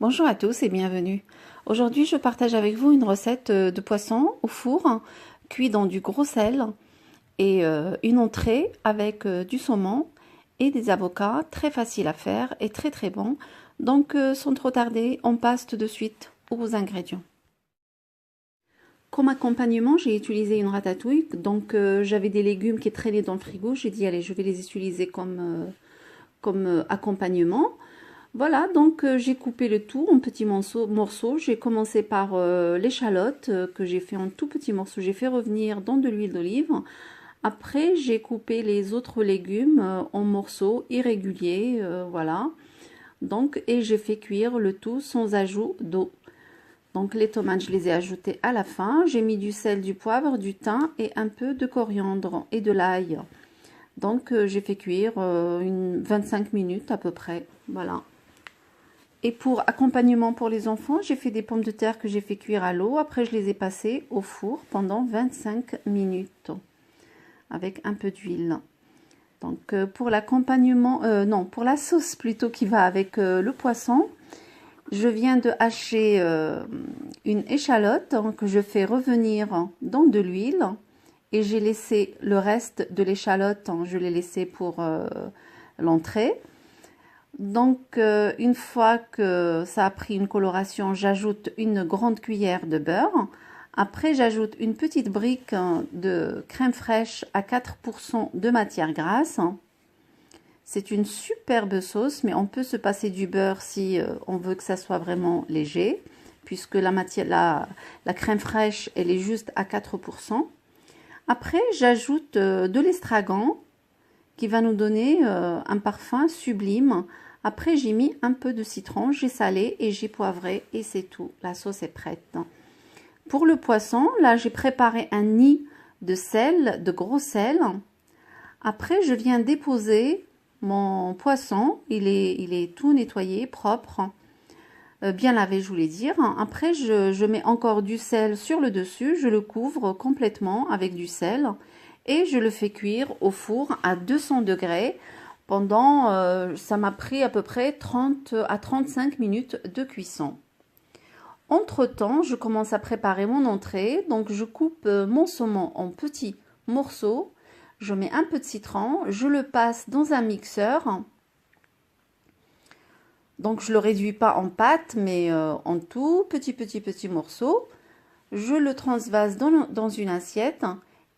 Bonjour à tous et bienvenue. Aujourd'hui, je partage avec vous une recette de poisson au four, cuit dans du gros sel et une entrée avec du saumon et des avocats, très facile à faire et très bon. Donc, sans trop tarder, on passe tout de suite aux ingrédients. Comme accompagnement, j'ai utilisé une ratatouille. Donc, j'avais des légumes qui traînaient dans le frigo. J'ai dit, allez, je vais les utiliser comme accompagnement. Voilà, donc j'ai coupé le tout en petits morceaux. J'ai commencé par l'échalote que j'ai fait en tout petits morceaux. J'ai fait revenir dans de l'huile d'olive. Après, j'ai coupé les autres légumes en morceaux irréguliers, voilà. Donc, et j'ai fait cuire le tout sans ajout d'eau. Donc, les tomates, je les ai ajoutées à la fin. J'ai mis du sel, du poivre, du thym et un peu de coriandre et de l'ail. Donc, j'ai fait cuire 25 minutes à peu près, voilà. Et pour accompagnement pour les enfants, j'ai fait des pommes de terre que j'ai fait cuire à l'eau. Après, je les ai passées au four pendant 25 minutes avec un peu d'huile. Donc, pour l'accompagnement, non, pour la sauce plutôt qui va avec le poisson, je viens de hacher une échalote que je fais revenir dans de l'huile. Et j'ai laissé le reste de l'échalote, je l'ai laissé pour l'entrée. Donc, une fois que ça a pris une coloration, j'ajoute une grande cuillère de beurre. Après, j'ajoute une petite brique de crème fraîche à 4% de matière grasse. C'est une superbe sauce, mais on peut se passer du beurre si on veut que ça soit vraiment léger, puisque la crème fraîche, elle est juste à 4%. Après, j'ajoute de l'estragon qui va nous donner un parfum sublime. Après, j'ai mis un peu de citron, j'ai salé et j'ai poivré et c'est tout. La sauce est prête. Pour le poisson, là, j'ai préparé un nid de sel, de gros sel. Après, je viens déposer mon poisson. Il est tout nettoyé, propre, bien lavé, je voulais dire. Après, je mets encore du sel sur le dessus. Je le couvre complètement avec du sel et je le fais cuire au four à 200 degrés pendant, ça m'a pris à peu près 30 à 35 minutes de cuisson. Entre-temps, je commence à préparer mon entrée. Donc, je coupe mon saumon en petits morceaux. Je mets un peu de citron. Je le passe dans un mixeur. Donc, je ne le réduis pas en pâte, mais en tout petits morceaux. Je le transvase dans une assiette.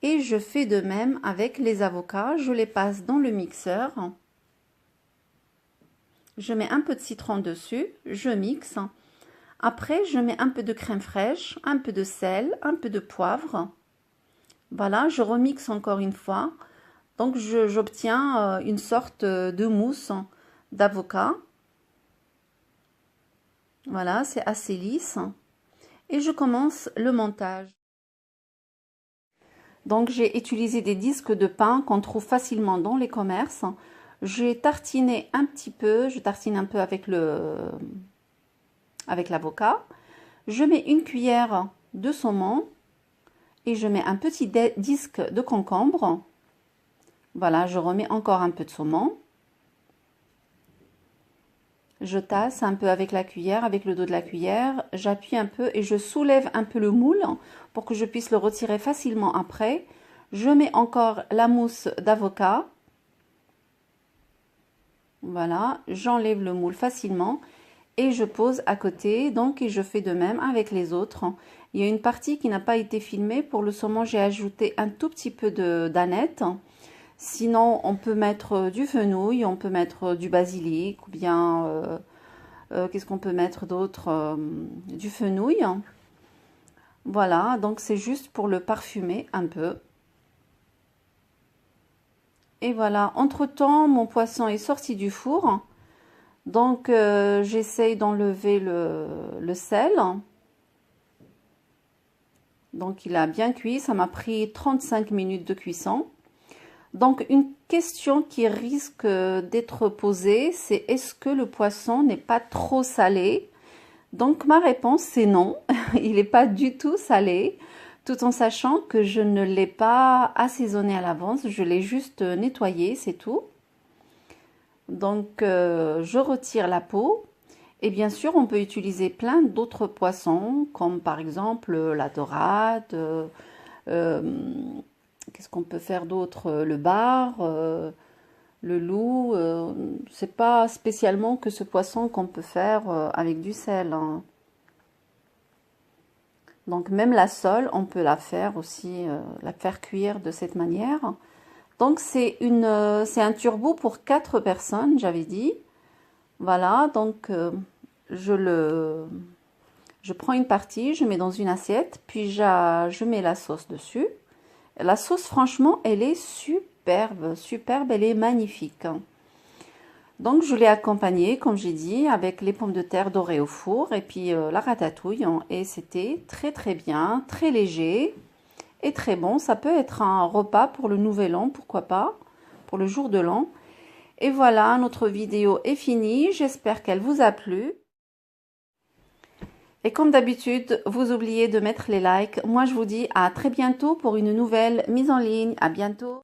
Et je fais de même avec les avocats. Je les passe dans le mixeur. Je mets un peu de citron dessus. Je mixe. Après, je mets un peu de crème fraîche, un peu de sel, un peu de poivre. Voilà, je remixe encore une fois. Donc, j'obtiens une sorte de mousse d'avocat. Voilà, c'est assez lisse. Et je commence le montage. Donc, j'ai utilisé des disques de pain qu'on trouve facilement dans les commerces. J'ai tartiné un petit peu, je tartine un peu avec l'avocat. Je mets une cuillère de saumon et je mets un petit disque de concombre. Voilà, je remets encore un peu de saumon. Je tasse un peu avec la cuillère, avec le dos de la cuillère. J'appuie un peu et je soulève un peu le moule pour que je puisse le retirer facilement après. Je mets encore la mousse d'avocat. Voilà, j'enlève le moule facilement et je pose à côté. Donc, et je fais de même avec les autres. Il y a une partie qui n'a pas été filmée. Pour le saumon, j'ai ajouté un tout petit peu d'aneth. Sinon, on peut mettre du fenouil, on peut mettre du basilic ou bien, qu'est-ce qu'on peut mettre d'autre? Du fenouil. Voilà, donc c'est juste pour le parfumer un peu. Et voilà, entre-temps, mon poisson est sorti du four. Donc, j'essaye d'enlever le sel. Donc, il a bien cuit. Ça m'a pris 35 minutes de cuisson. Donc, une question qui risque d'être posée, c'est est-ce que le poisson n'est pas trop salé? Donc, ma réponse, c'est non. Il n'est pas du tout salé, tout en sachant que je ne l'ai pas assaisonné à l'avance. Je l'ai juste nettoyé, c'est tout. Donc, je retire la peau Et bien sûr, on peut utiliser plein d'autres poissons, comme par exemple la dorade, qu'est-ce qu'on peut faire d'autre? Le bar, le loup. C'est pas spécialement que ce poisson qu'on peut faire avec du sel, hein. Donc même la sole, on peut la faire aussi, la faire cuire de cette manière. Donc c'est un turbo pour 4 personnes, j'avais dit. Voilà, donc je prends une partie, je mets dans une assiette, puis je mets la sauce dessus. La sauce, franchement, elle est superbe, superbe, elle est magnifique. Donc je l'ai accompagnée, comme j'ai dit, avec les pommes de terre dorées au four et puis la ratatouille. Et c'était très très bien, très léger et très bon. Ça peut être un repas pour le nouvel an, pourquoi pas, pour le jour de l'an. Et voilà, notre vidéo est finie. J'espère qu'elle vous a plu. Et comme d'habitude, vous oubliez de mettre les likes. Moi, je vous dis à très bientôt pour une nouvelle mise en ligne. À bientôt.